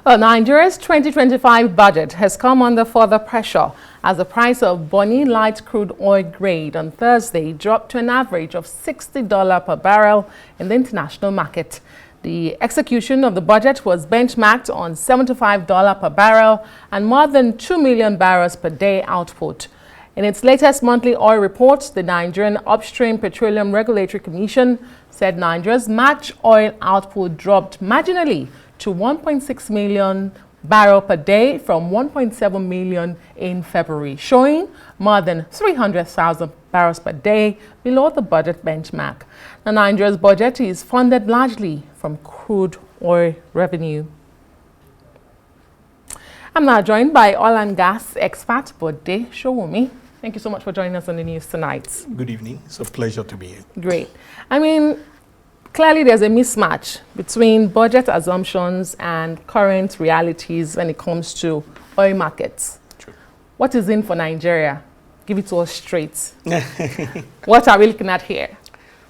Well, Nigeria's 2025 budget has come under further pressure as the price of Bonny light crude oil grade on Thursday dropped to an average of $60 per barrel in the international market. The execution of the budget was benchmarked on $75 per barrel and more than 2 million barrels per day output. In its latest monthly oil report, the Nigerian Upstream Petroleum Regulatory Commission said Nigeria's March oil output dropped marginally to 1.6 million barrels per day from 1.7 million in February, showing more than 300,000 barrels per day below the budget benchmark. Now, Nigeria's budget is funded largely from crude oil revenue. I'm now joined by oil and gas expert Bode Sowunmi. Thank you so much for joining us on the news tonight. Good evening. It's a pleasure to be here. Great. I mean, clearly there's a mismatch between budget assumptions and current realities when it comes to oil markets. True. What is in for Nigeria? Give it to us straight. What are we looking at here?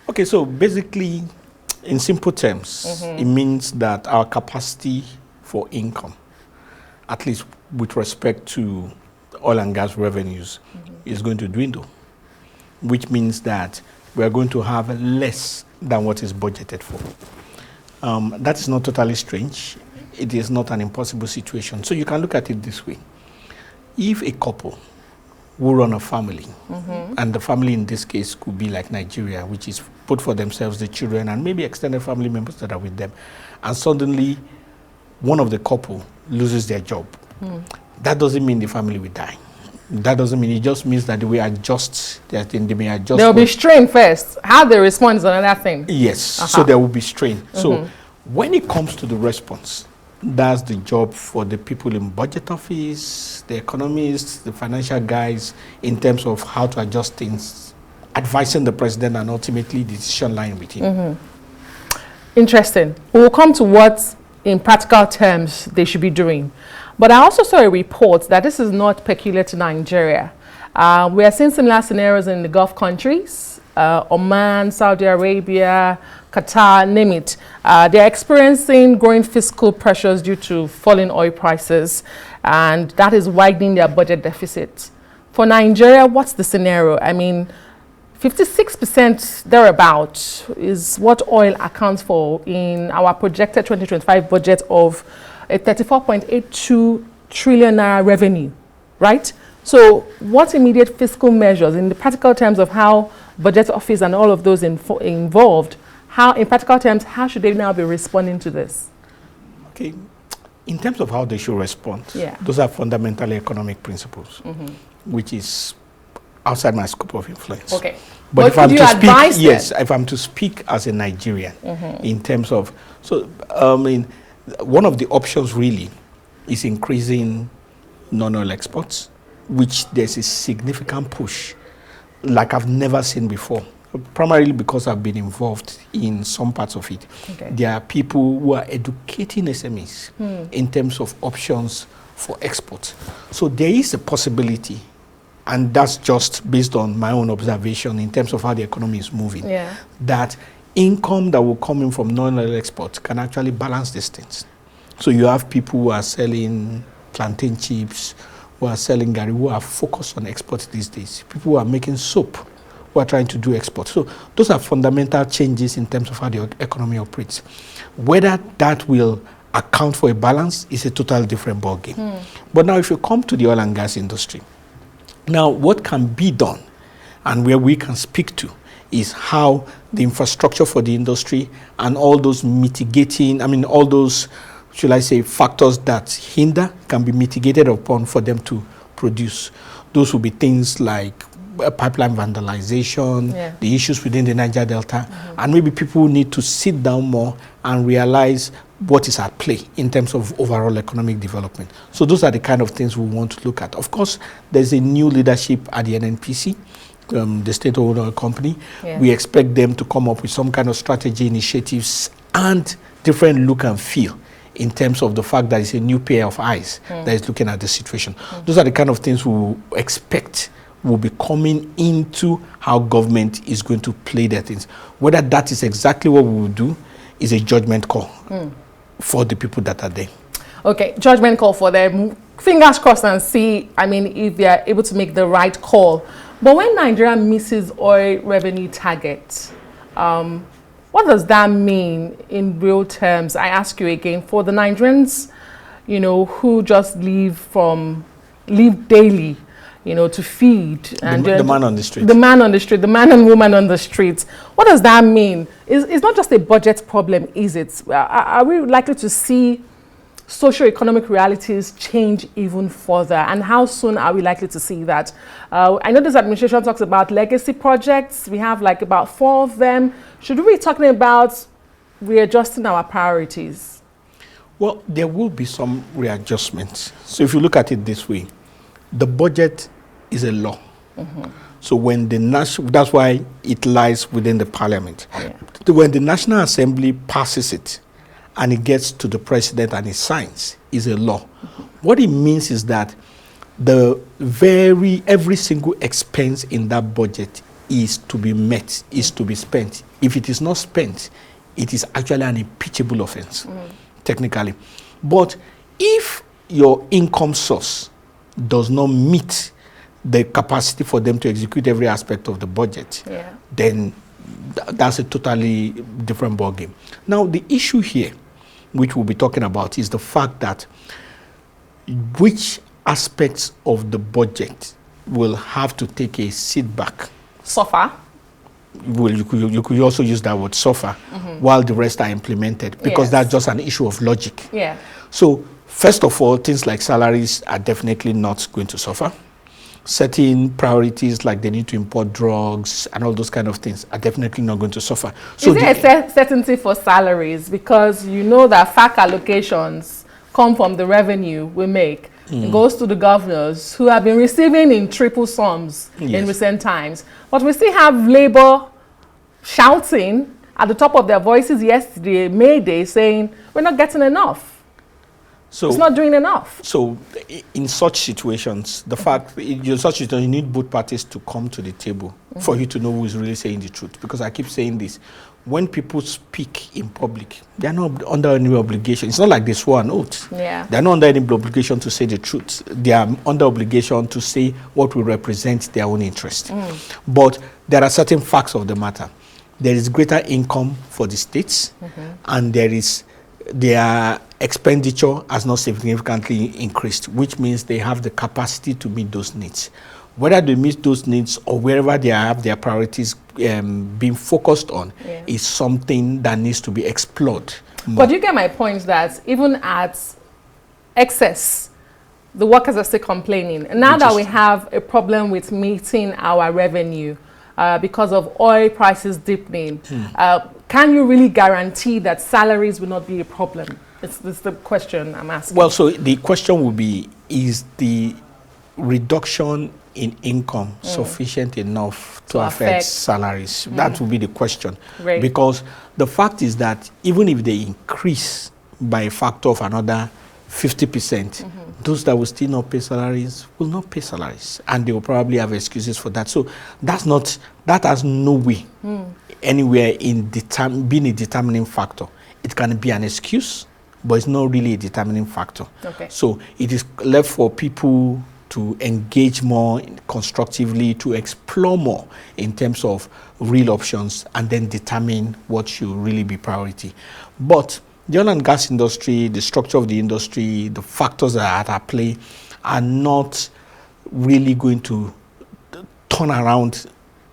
Okay, so basically, in simple terms, it means that our capacity for income, at least with respect to oil and gas revenues, is going to dwindle, which means that we are going to have less than what is budgeted for. That is not totally strange. It is not an impossible situation. So you can look at it this way. If a couple who run a family, and the family in this case could be like Nigeria, which is put for themselves the children and maybe extended family members that are with them, and suddenly one of the couple loses their job, that doesn't mean the family will die. That doesn't mean, it just means that they will adjust, that they may adjust. There will be strain first. How they respond is another thing. Yes, so there will be strain. So when it comes to the response, that's the job for the people in budget office, the economists, the financial guys, in terms of how to adjust things, advising the president and ultimately the decision lying with him. Interesting. We will come to what, in practical terms, they should be doing. But I also saw a report that this is not peculiar to Nigeria. We are seeing similar scenarios in the Gulf countries, Oman, Saudi Arabia, Qatar, name it. They're experiencing growing fiscal pressures due to falling oil prices, and that is widening their budget deficit. For Nigeria, what's the scenario? I mean, 56% thereabout is what oil accounts for in our projected 2025 budget of a 34.82 trillion naira revenue, right? So what immediate fiscal measures, in the practical terms of how budget office and all of those involved, how, in practical terms, how should they now be responding to this? Okay, in terms of how they should respond, those are fundamentally economic principles, which is outside my scope of influence. Okay. But if I'm you to advise speak, yes, if I'm to speak as a Nigerian, in terms of, so, I mean, one of the options really is increasing non-oil exports, which there's a significant push like I've never seen before, primarily because I've been involved in some parts of it. Okay. There are people who are educating SMEs in terms of options for export. So there is a possibility, and that's just based on my own observation in terms of how the economy is moving, that income that will come in from non-oil exports can actually balance these things. So you have people who are selling plantain chips, who are selling gari, who are focused on exports these days. People who are making soap, who are trying to do export. So those are fundamental changes in terms of how the economy operates. Whether that will account for a balance is a totally different ballgame. But now if you come to the oil and gas industry, now what can be done and where we can speak to is how the infrastructure for the industry and all those mitigating, I mean, all those, should I say, factors that hinder can be mitigated upon for them to produce. Those will be things like pipeline vandalization, the issues within the Niger Delta, and maybe people need to sit down more and realize what is at play in terms of overall economic development. So those are the kind of things we want to look at. Of course, there's a new leadership at the NNPC, the state-owned oil company. We expect them to come up with some kind of strategy initiatives and different look and feel in terms of the fact that it's a new pair of eyes that is looking at the situation. Those are the kind of things we expect will be coming into how government is going to play their things. Whether that is exactly what we will do is a judgment call for the people that are there. Okay, judgment call for them. Fingers crossed and see, I mean, if they are able to make the right call. But when Nigeria misses oil revenue targets, what does that mean in real terms? I ask you again, for the Nigerians, you know, who just live daily, you know, to feed. The man on the street. The man on the street, the man and woman on the streets. What does that mean? It's not just a budget problem, is it? Are we likely to see socio-economic realities change even further? And how soon are we likely to see that? I know this administration talks about legacy projects. We have like about 4 of them. Should we be talking about readjusting our priorities? Well, there will be some readjustments. So if you look at it this way, the budget is a law. So when that's why it lies within the parliament. Yeah. When the National Assembly passes it and it gets to the president and he signs, is a law. What it means is that every single expense in that budget is to be met, is to be spent. If it is not spent, it is actually an impeachable offense, technically. But if your income source does not meet the capacity for them to execute every aspect of the budget, then that's a totally different ballgame. Now, the issue here, which we'll be talking about, is the fact that which aspects of the budget will have to take a sit back. Suffer? Well, you could also use that word, suffer, while the rest are implemented, because that's just an issue of logic. Yeah. So, first of all, things like salaries are definitely not going to suffer. Certain priorities like they need to import drugs and all those kind of things are definitely not going to suffer. So is there a certainty for salaries? Because you know that FAC allocations come from the revenue we make. It goes to the governors who have been receiving in triple sums in recent times. But we still have Labour shouting at the top of their voices yesterday, May Day, saying we're not getting enough. So it's not doing enough. So in such situations, you need both parties to come to the table for you to know who is really saying the truth. Because I keep saying this, when people speak in public, they are not under any obligation. It's not like they swore an oath. Yeah. They are not under any obligation to say the truth. They are under obligation to say what will represent their own interest. But there are certain facts of the matter. There is greater income for the states, and their expenditure has not significantly increased, which means they have the capacity to meet those needs. Whether they meet those needs or wherever they have their priorities being focused on is something that needs to be explored more. But you get my point that even at excess, the workers are still complaining. And now that we have a problem with meeting our revenue because of oil prices deepening, can you really guarantee that salaries will not be a problem? It's the question I'm asking. Well, so the question will be, is the reduction in income sufficient enough to affect salaries? That will be the question. Right. Because the fact is that even if they increase by a factor of another 50%, those that will still not pay salaries will not pay salaries, and they will probably have excuses for that. So that has no way anywhere in being a determining factor. It can be an excuse, but it's not really a determining factor. Okay. So it is left for people to engage more constructively, to explore more in terms of real options, and then determine what should really be priority. But the oil and gas industry, the structure of the industry, the factors that are at play are not really going to turn around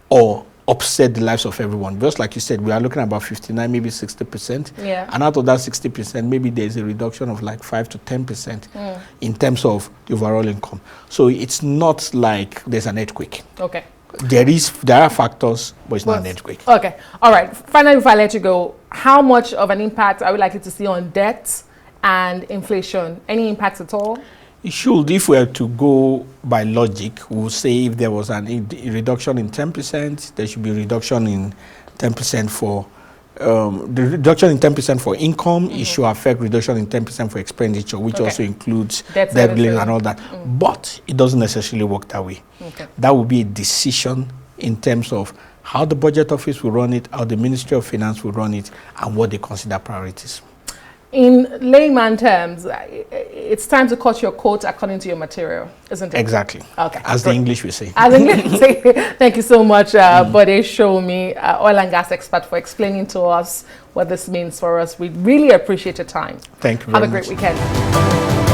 or upset the lives of everyone. Just like you said, we are looking at about 59, maybe 60%. Yeah. And out of that 60%, maybe there's a reduction of like 5 to 10% in terms of the overall income. So it's not like there's an earthquake. Okay. There are factors, but it's not an earthquake. Okay. All right. Finally, if I let you go, how much of an impact are we likely to see on debt and inflation? Any impact at all? It should. If we are to go by logic, we'll say if there was a reduction in 10%, there should be a reduction in 10% for the reduction in 10% for income. It should affect reduction in 10% for expenditure, which also includes debt billing and all that. But it doesn't necessarily work that way. Okay. That will be a decision in terms of how the budget office will run it, how the Ministry of Finance will run it, and what they consider priorities. in layman terms, it's time to cut your coat according to your material, isn't it? Exactly. Okay. As the English will say. As English will say. Thank you so much, Bode Sowunmi, oil and gas expert, for explaining to us what this means for us. We really appreciate your time. Thank you Have very a much. great weekend.